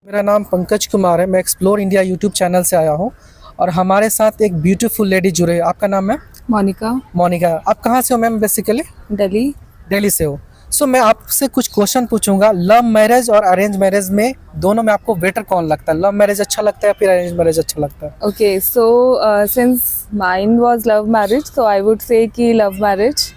मेरा नाम पंकज कुमार है। मैं एक्सप्लोर इंडिया यूट्यूब चैनल से आया हूँ और हमारे साथ एक ब्यूटीफुल लेडी जुड़े हैं। आपका नाम है? मोनिका। मोनिका। आप कहाँ से हो मैम? बेसिकली दिल्ली। दिल्ली से हो। मैं आपसे कुछ क्वेश्चन पूछूंगा। लव मैरिज और अरेंज मैरिज में दोनों में आपको बेटर कौन लगता है? लव मैरिज अच्छा लगता है या फिर अरेंज मैरिज अच्छा लगता है? Okay, so since mine was love marriage, so I would say कि love marriage.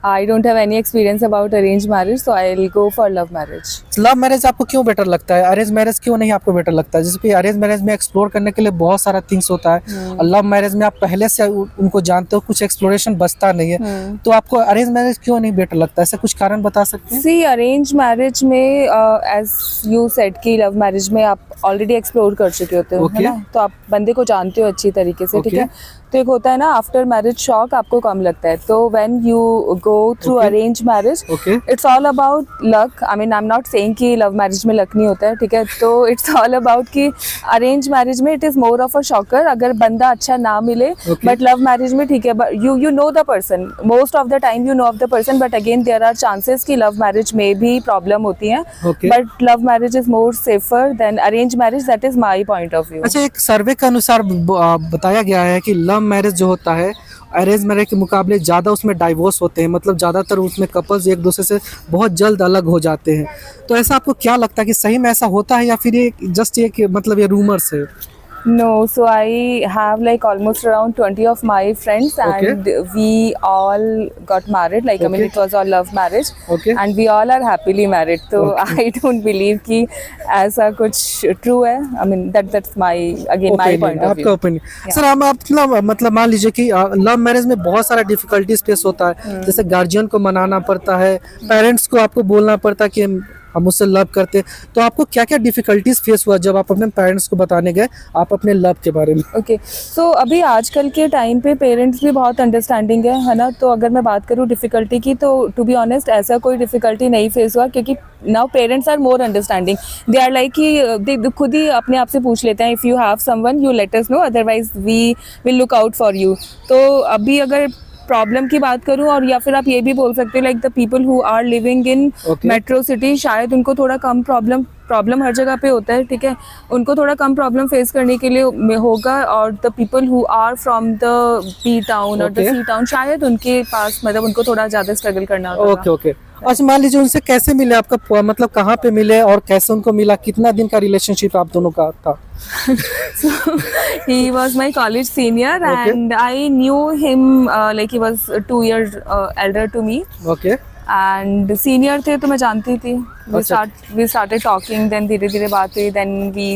I don't have any experience about arrange marriage, so I will go for love marriage. Love marriage आपको क्यों better लगता है? Arrange marriage क्यों नहीं आपको better लगता है? जैसे कि अरेंज मैरिज में एक्सप्लोर करने के लिए बहुत सारा थिंग्स होता है और लव मैरिज में आप पहले से उनको जानते हो, कुछ एक्सप्लोरेशन बचता नहीं है। तो आपको अरेंज मैरिज क्यों नहीं बेटर लगता है? ऐसा कुछ कारण बता सकते हैं? सी, अरेंज मैरिज में एज यू सेड कि लव मैरिज में आप ऑलरेडी एक्सप्लोर कर चुके होते हो, है ना, तो आप बंदे को जानते हो अच्छी तरीके से, ठीक है। तो एक होता है ना आफ्टर मैरिज शॉक, आपको कम लगता है। तो when you go through arrange marriage, it's all about luck. I mean, I am not saying कि लव मैरिज में लक नहीं होता है, ठीक है। तो इट्स ऑल अबाउट कि अरेंज मैरिज में it is more of a shocker अगर बंदा अच्छा ना मिले। बट लव मैरिज में ठीक है, you know the person, most of the time you know of the person, but again there are chances कि लव मैरिज में भी प्रॉब्लम होती है। But love marriage is more safer than arrange marriage, that is my point of view. अच्छा, एक सर्वे के अनुसार बताया गया है कि लव मैरिज जो होता है अरेंज मैरिज के मुकाबले ज़्यादा उसमें डाइवोर्स होते हैं। मतलब ज़्यादातर उसमें कपल्स एक दूसरे से बहुत जल्द अलग हो जाते हैं। तो ऐसा आपको क्या लगता है कि सही में ऐसा होता है या फिर ये जस्ट ये मतलब ये रूमर्स है? No, so I have like almost around 20 of my friends, and we all got married. Like I mean, it was all love marriage, and we all are happily married. So I don't believe कि ऐसा कुछ true है. I mean that's my again my point of view. आपका opinion sir. हम मतलब मान लीजिए कि लव मैरिज में बहुत सारा डिफिकल्टीज फेस होता है। जैसे गार्जियन को मनाना पड़ता है, पेरेंट्स को आपको बोलना पड़ता है कि हम उससे लव करते। तो आपको क्या क्या डिफिकल्टीज फेस हुआ जब आप अपने पेरेंट्स को बताने गए आप अपने लव के बारे में? ओके, सो अभी आजकल के टाइम पे पेरेंट्स भी बहुत अंडरस्टैंडिंग है ना। तो अगर मैं बात करूँ डिफ़िकल्टी की, तो टू बी ऑनेस्ट ऐसा कोई डिफ़िकल्टी नहीं फेस हुआ, क्योंकि now parents are more understanding. They are like कि दे खुद ही अपने आप से पूछ लेते हैं, if you have someone you let us know, otherwise we will look out for you. तो अभी अगर प्रॉब्लम की बात करूं, और या फिर आप ये भी बोल सकते हो like the people who are living in metro city, शायद उनको थोड़ा कम प्रॉब्लम हर जगह पे होता है, ठीक है। उनको थोड़ा कम प्रॉब्लम फेस करने के लिए होगा। और the people who are from the B town और द सी टाउन, शायद उनके पास मतलब उनको थोड़ा ज़्यादा स्ट्रगल करना होगा। ओके। अच्छा, मान लीजिए उनसे कैसे मिले? आपका मतलब कहाँ पे मिले और कैसे उनको मिला? कितना दिन का रिलेशनशिप आप दोनों का था? So he was my college senior, and I knew him like he was 2 years elder to me. And senior थे तो मैं जानती थी। We started talking, then धीरे धीरे बात हुई, then we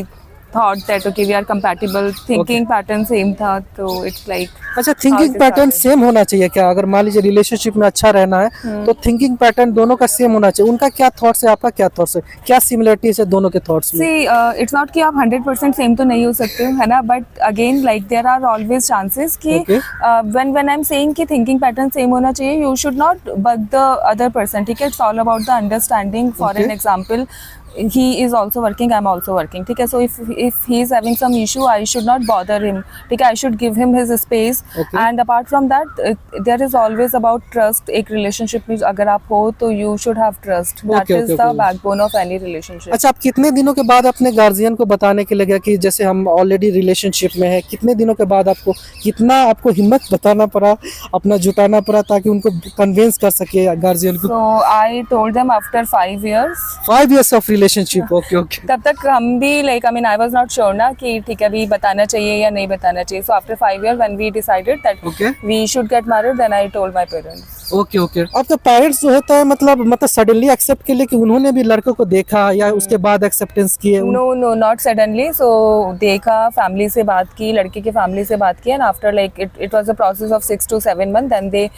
thought that okay we are compatible, thinking pattern same था, तो it's like। अच्छा, थिंकिंग पैटर्न सेम होना चाहिए क्या? अगर मान लीजिए रिलेशनशिप में अच्छा रहना है तो थिंकिंग पैटर्न दोनों का सेम होना चाहिए। उनका क्या थॉट्स है, आपका क्या थॉट्स है, क्या सिमिलरिटीज है दोनों के थॉट्स में? इट्स नॉट कि आप 100% सेम तो नहीं हो सकते हो, है ना। But again like there are always chances कि व्हेन आई एम सेइंग कि थिंकिंग पैटर्न सेम होना चाहिए, you should not bug the other person, ठीक है। It's all about the understanding. For an example, he is also working, I'm also working, ठीक है। so if he is having some issue, I should not bother him, ठीक है। I should give him his space, and apart from that there is always about trust। एक relationship में अगर आप हो तो you should have trust, that is the backbone of any relationship। अच्छा, आप कितने दिनों के बाद अपने गार्जियन को बताने के लगे कि जैसे हम ऑलरेडी रिलेशनशिप में है? कितने दिनों के बाद आपको हिम्मत बताना पड़ा, अपना जुटाना पड़ा ताकि उनको कन्विंस कर सके गार्जियन को? so I told them after 5 years। 5 years of relationship, okay। तब तक हम भी like I mean I was not sure ना कि ठीक है अभी बताना चाहिए या नहीं बताना चाहिए। So after 5 years when we decided that we should get married, then I told my parents. Okay. आपका पेरेंट्स जो होता है मतलब सडनली एक्सेप्ट के लिए कि उन्होंने भी लड़कों को देखा या उसके बाद एक्सेप्टेंस किए? No not suddenly. सो देखा, फैमिली से बात की, लड़के की फैमिली से बात की, and after like it was a process of 6 to 7 months, then they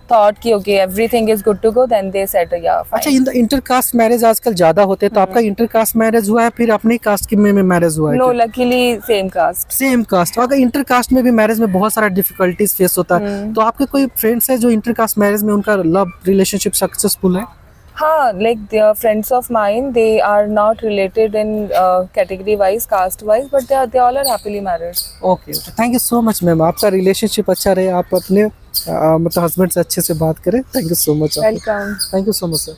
thought कि okay everything is good to go, then they said yeah fine। अच्छा, इंटरकास्ट मैरिज आजकल ज्यादा होते हैं, तो आपका इंटरकास्ट मैरिज हुआ है फिर अपनी कास्ट की में मैरिज हुआ है? No, luckily same caste. अगर इंटरकास्ट में भी मैरिज में बहुत सारा डिफिकल्टीज फेस होता है, तो आपके कोई फ्रेंड्स है जो इंटरकास्ट मैरिज में उनका लव रिलेशनशिप सक्सेसफुल है? हाँ, like they are friends of mine, they are not related in category wise, caste wise, but they all are happily married। Okay, thank you so much ma'am. आपका relationship अच्छा रहे, आप अपने मतलब husband से अच्छे से बात करें। Thank you so much. Welcome. Thank you so much sir.